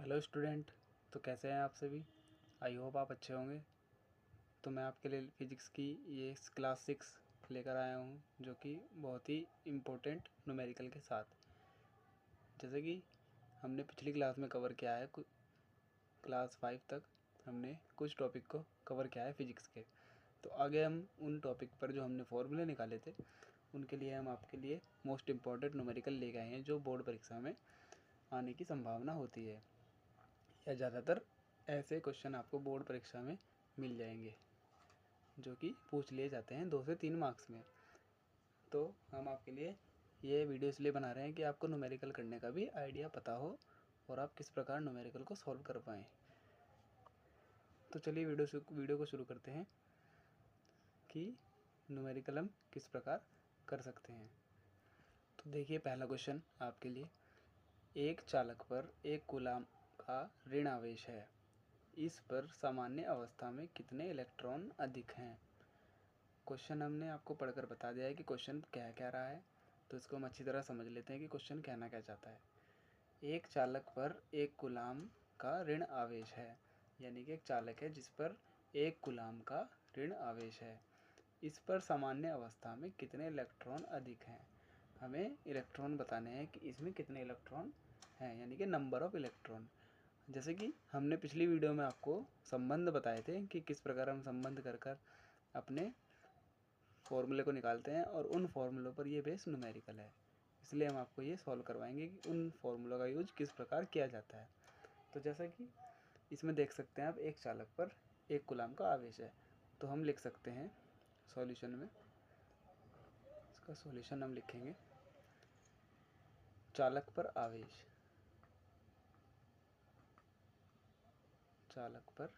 Hello student. तो कैसे हैं आप सभी? आई होप आप अच्छे होंगे। तो मैं आपके लिए फ़िज़िक्स की ये क्लास 6 लेकर आया हूँ, जो कि बहुत ही इम्पोर्टेंट न्यूमेरिकल के साथ। जैसे कि हमने पिछली क्लास में कवर किया है, क्लास 5 तक हमने कुछ टॉपिक को कवर किया है फ़िज़िक्स के। तो आगे हम उन टॉपिक पर जो हमने फॉर्मूले निकाले थे, उनके लिए हम आपके लिए मोस्ट इम्पॉर्टेंट न्यूमेरिकल ले गए हैं, जो बोर्ड परीक्षा में आने की संभावना होती है, या ज़्यादातर ऐसे क्वेश्चन आपको बोर्ड परीक्षा में मिल जाएंगे जो कि पूछ लिए जाते हैं 2 से 3 मार्क्स में। तो हम आपके लिए ये वीडियो इसलिए बना रहे हैं कि आपको न्यूमेरिकल करने का भी आइडिया पता हो और आप किस प्रकार न्यूमेरिकल को सॉल्व कर पाएँ। तो चलिए वीडियो को शुरू करते हैं कि न्यूमेरिकल हम किस प्रकार कर सकते हैं। तो देखिए, पहला क्वेश्चन आपके लिए, एक चालक पर 1 कूलाम का ऋण आवेश है, इस पर सामान्य अवस्था में कितने इलेक्ट्रॉन अधिक हैं। क्वेश्चन हमने आपको पढ़कर बता दिया है कि क्वेश्चन क्या रहा है, तो इसको हम अच्छी तरह समझ लेते हैं कि क्वेश्चन कहना क्या चाहता है। एक चालक पर 1 कूलाम का ऋण आवेश है, यानी कि एक चालक है जिस पर 1 कूलाम का ऋण आवेश है, इस पर सामान्य अवस्था में कितने इलेक्ट्रॉन अधिक हैं। हमें इलेक्ट्रॉन बताने हैं कि इसमें कितने इलेक्ट्रॉन हैं, यानी कि नंबर ऑफ इलेक्ट्रॉन। जैसे कि हमने पिछली वीडियो में आपको संबंध बताए थे कि किस प्रकार हम संबंध कर अपने फॉर्मूले को निकालते हैं, और उन फॉर्मूलों पर ये बेस न्यूमेरिकल है। इसलिए हम आपको ये सॉल्व करवाएंगे कि उन फॉर्मूलों का यूज किस प्रकार किया जाता है। तो जैसा कि इसमें देख सकते हैं आप, एक चालक पर 1 कूलाम का आवेश है, तो हम लिख सकते हैं सॉल्यूशन में, इसका सॉल्यूशन हम लिखेंगे चालक पर आवेश, चालक पर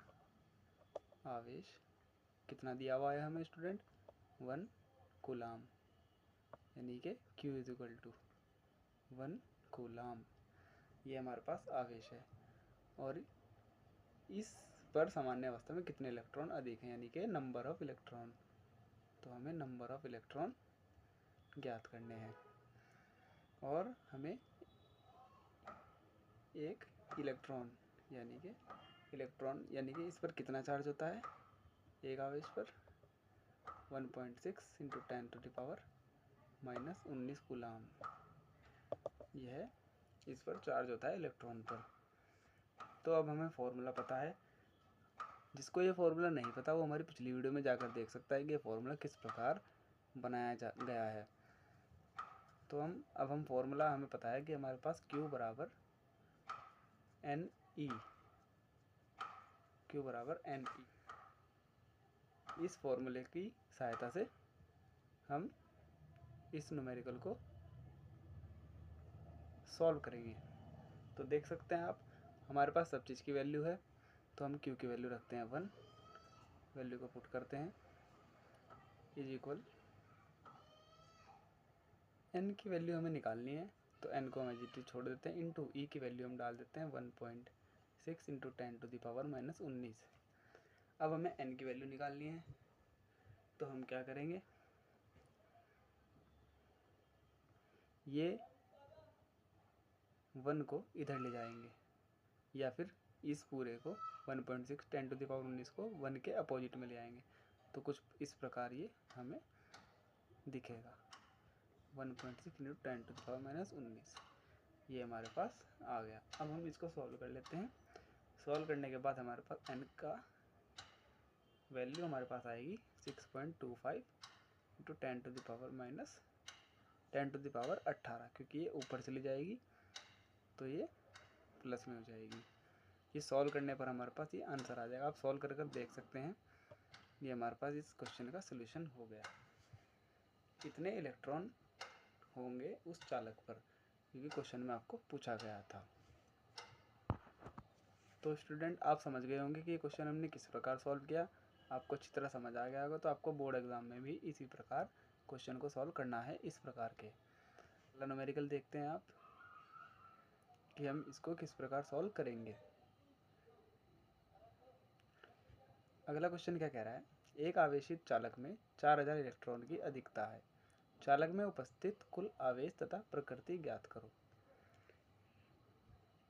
आवेश कितना दिया हुआ है हमें स्टूडेंट, 1 कूलाम, यानी कि Q is equal to 1 coulomb. ये हमारे पास आवेश है, और इस पर सामान्य अवस्था में कितने इलेक्ट्रॉन अधिक हैं, यानी कि नंबर ऑफ इलेक्ट्रॉन। तो हमें नंबर ऑफ इलेक्ट्रॉन ज्ञात करने हैं, और हमें एक इलेक्ट्रॉन यानी कि इस पर कितना चार्ज होता है, एक आवेश पर 1.6 इंटू 10⁻⁻19 कूलाम, यह इस पर चार्ज होता है इलेक्ट्रॉन पर। तो अब हमें फॉर्मूला पता है। जिसको ये फॉर्मूला नहीं पता वो हमारी पिछली वीडियो में जाकर देख सकता है कि ये फॉर्मूला किस प्रकार बनाया गया है। तो अब हम फॉर्मूला हमें पता है कि हमारे पास Q बराबर NE, Q बराबर NE। इस फॉर्मूले की सहायता से हम इस न्यूमेरिकल को सॉल्व करेंगे। तो देख सकते हैं आप, हमारे पास सब चीज़ की वैल्यू है, तो हम Q की वैल्यू रखते हैं 1, वैल्यू को पुट करते हैं, इज इक्वल n की वैल्यू हमें निकालनी है, तो n को हम एज छोड़ देते हैं, इंटू E की वैल्यू हम डाल देते हैं 1.6 इंटू 10⁻⁻19। अब हमें n की वैल्यू निकालनी है, तो हम क्या करेंगे, ये 1 को इधर ले जाएंगे, या फिर इस पूरे को 1.6 10⁻19 को 1 के अपोजिट में ले आएंगे। तो कुछ इस प्रकार ये हमें दिखेगा, 1.6 इंटू 10⁻⁻19, ये हमारे पास आ गया। अब हम इसको सॉल्व कर लेते हैं। सॉल्व करने के बाद हमारे पास n का वैल्यू हमारे पास आएगी 6.25 इंटू 10⁻18, क्योंकि ये ऊपर चली जाएगी तो ये प्लस में हो जाएगी। ये सॉल्व करने पर हमारे पास ये आंसर आ जाएगा। आप सॉल्व कर देख सकते हैं, ये हमारे पास इस क्वेश्चन का सलूशन हो गया। कितने इलेक्ट्रॉन होंगे उस चालक पर, क्योंकि क्वेश्चन में आपको पूछा गया था। तो स्टूडेंट, आप समझ गए होंगे कि ये क्वेश्चन हमने किस प्रकार सॉल्व किया। आपको अच्छी तरह समझ आ गया होगा, तो आपको बोर्ड एग्जाम में भी इसी प्रकार क्वेश्चन को सॉल्व करना है, इस प्रकार के। अगला न्यूमेरिकल देखते हैं आप कि हम इसको किस प्रकार सॉल्व करेंगे। अगला क्वेश्चन क्या कह रहा है, एक आवेशित चालक में 4000 इलेक्ट्रॉन की अधिकता है, चालक में उपस्थित कुल आवेश तथा प्रकृति ज्ञात करो।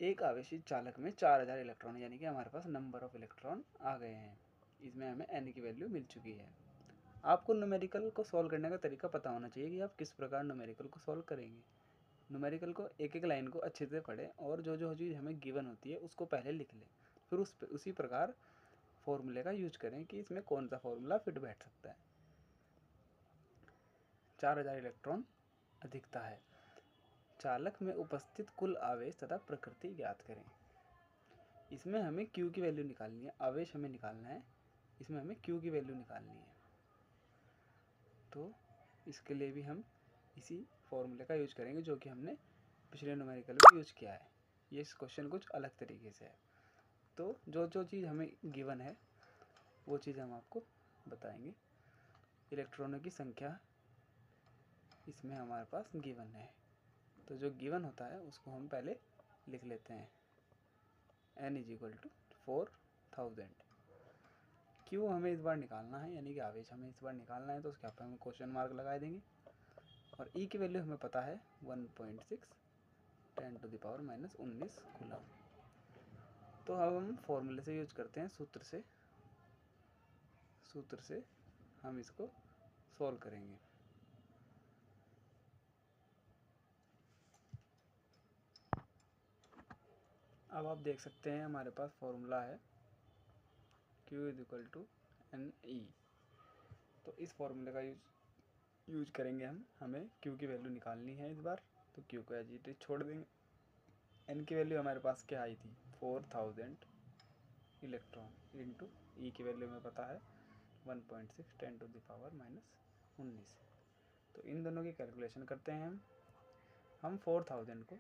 एक आवेशित चालक में 4000 इलेक्ट्रॉन, यानी कि हमारे पास नंबर ऑफ इलेक्ट्रॉन आ गए हैं। इसमें हमें n की वैल्यू मिल चुकी है। आपको न्यूमेरिकल को सॉल्व करने का तरीका पता होना चाहिए कि आप किस प्रकार न्यूमेरिकल को सॉल्व करेंगे। न्यूमेरिकल को एक एक लाइन को अच्छे से पढ़ें और जो जो चीज़ हमें गिवन होती है उसको पहले लिख लें, फिर उसी प्रकार फॉर्मूले का यूज करें कि इसमें कौन सा फॉर्मूला फिट बैठ सकता है। 4000 इलेक्ट्रॉन अधिकता है। चालक में उपस्थित कुल आवेश तथा प्रकृति ज्ञात करें। इसमें हमें Q की वैल्यू निकालनी है, आवेश हमें निकालना है, इसमें हमें Q की वैल्यू निकालनी है। तो इसके लिए भी हम इसी फॉर्मूले का यूज करेंगे जो कि हमने पिछले न्यूमेरिकल में यूज किया है। ये इस क्वेश्चन कुछ अलग तरीके से है। तो जो जो चीज़ हमें गिवन है वो चीज़ हम आपको बताएंगे। इलेक्ट्रॉनों की संख्या इसमें हमारे पास गिवन है, तो जो गिवन होता है उसको हम पहले लिख लेते हैं। n = 4000। क्यों हमें इस बार निकालना है, यानी कि आवेश हमें इस बार निकालना है, तो उसके पर हम क्वेश्चन मार्क लगा देंगे। और E की वैल्यू हमें पता है 1.6 10⁻⁻19 कूलम। तो अब हम फॉर्मूले से यूज करते हैं, सूत्र से हम इसको सॉल्व करेंगे। अब आप देख सकते हैं हमारे पास फॉर्मूला है Q = NE। तो इस फॉर्मूले का यूज करेंगे हमें Q की वैल्यू निकालनी है इस बार, तो Q को एज इट इज छोड़ देंगे। N की वैल्यू हमारे पास क्या आई थी, 4000 इलेक्ट्रॉन, इंटू E की वैल्यू हमें पता है 1.6 10⁻⁻19। तो इन दोनों की कैलकुलेशन करते हैं हम 4000 को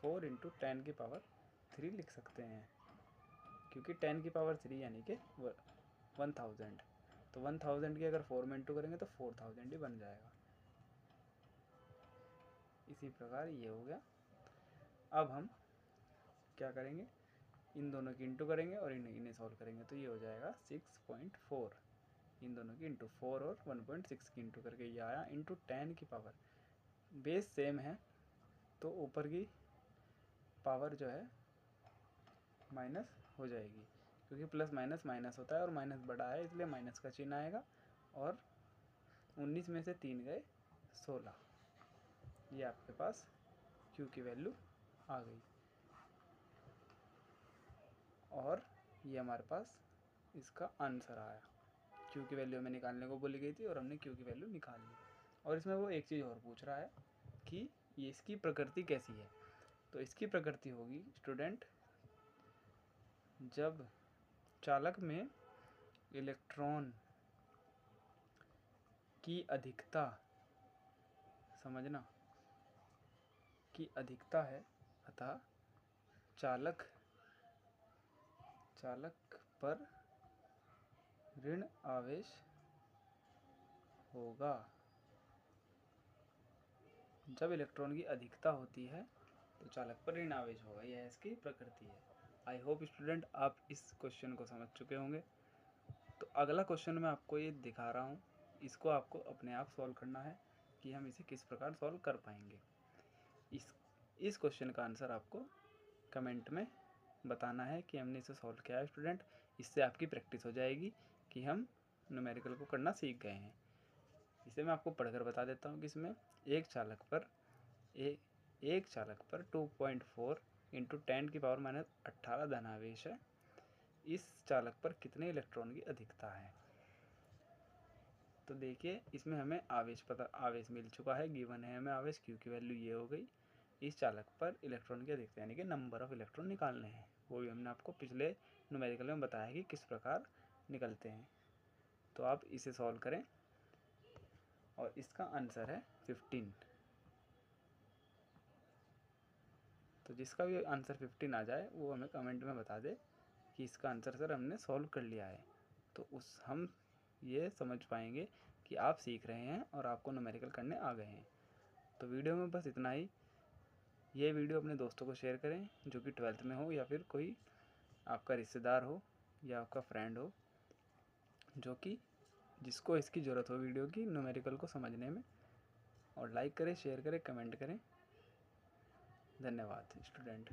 4 × 10⁻³ लिख सकते हैं, क्योंकि 10⁻³ यानी कि 1000। तो 1000 की अगर 4 में इंटू करेंगे तो 4000 ही बन जाएगा। इसी प्रकार ये हो गया। अब हम क्या करेंगे, इन दोनों की इंटू करेंगे और इन्हें सॉल्व करेंगे, तो ये हो जाएगा 6.4। इन दोनों की इंटू 4 और 1.6 की इंटू करके ये आया, इंटू 10 की पावर, बेस सेम है तो ऊपर की पावर जो है माइनस हो जाएगी, क्योंकि प्लस माइनस माइनस होता है और माइनस बड़ा है इसलिए माइनस का चिन्ह आएगा। और 19 में से 3 गए 16। ये आपके पास Q की वैल्यू आ गई। और ये हमारे पास इसका आंसर आया। Q की वैल्यू हमें निकालने को बोली गई थी और हमने Q की वैल्यू निकाल ली। और इसमें वो एक चीज़ और पूछ रहा है कि ये इसकी प्रकृति कैसी है। तो इसकी प्रकृति होगी स्टूडेंट, जब चालक में इलेक्ट्रॉन की अधिकता, समझना, की अधिकता है अतः चालक पर ऋण आवेश होगा। जब इलेक्ट्रॉन की अधिकता होती है तो चालक पर ऋण आवेश होगा, यह इसकी प्रकृति है। आई होप स्टूडेंट आप इस क्वेश्चन को समझ चुके होंगे। तो अगला क्वेश्चन मैं आपको ये दिखा रहा हूँ, इसको आपको अपने आप सॉल्व करना है कि हम इसे किस प्रकार सॉल्व कर पाएंगे। इस क्वेश्चन का आंसर आपको कमेंट में बताना है कि हमने इसे सॉल्व किया है स्टूडेंट। इससे आपकी प्रैक्टिस हो जाएगी कि हम न्यूमेरिकल को करना सीख गए हैं। इसे मैं आपको पढ़कर बता देता हूँ कि इसमें एक चालक पर 2.4 × 10⁻⁻18 धनावेश है। इस चालक पर कितने इलेक्ट्रॉन की अधिकता है। तो देखिए इसमें हमें आवेश मिल चुका है, गिवन है हमें आवेश, Q की वैल्यू ये हो गई। इस चालक पर इलेक्ट्रॉन की अधिकता यानी कि नंबर ऑफ इलेक्ट्रॉन निकालने हैं, वो भी हमने आपको पिछले न्यूमेरिकल में बताया कि किस प्रकार निकलते हैं। तो आप इसे सॉल्व करें और इसका आंसर है 15। तो जिसका भी आंसर 15 आ जाए वो हमें कमेंट में बता दे कि इसका आंसर सर हमने सॉल्व कर लिया है। तो हम ये समझ पाएंगे कि आप सीख रहे हैं और आपको न्यूमेरिकल करने आ गए हैं। तो वीडियो में बस इतना ही। ये वीडियो अपने दोस्तों को शेयर करें जो कि 12th में हो, या फिर कोई आपका रिश्तेदार हो या आपका फ्रेंड हो जिसको इसकी ज़रूरत हो वीडियो की न्यूमेरिकल को समझने में। और लाइक करें, शेयर करें, कमेंट करें। धन्यवाद स्टूडेंट।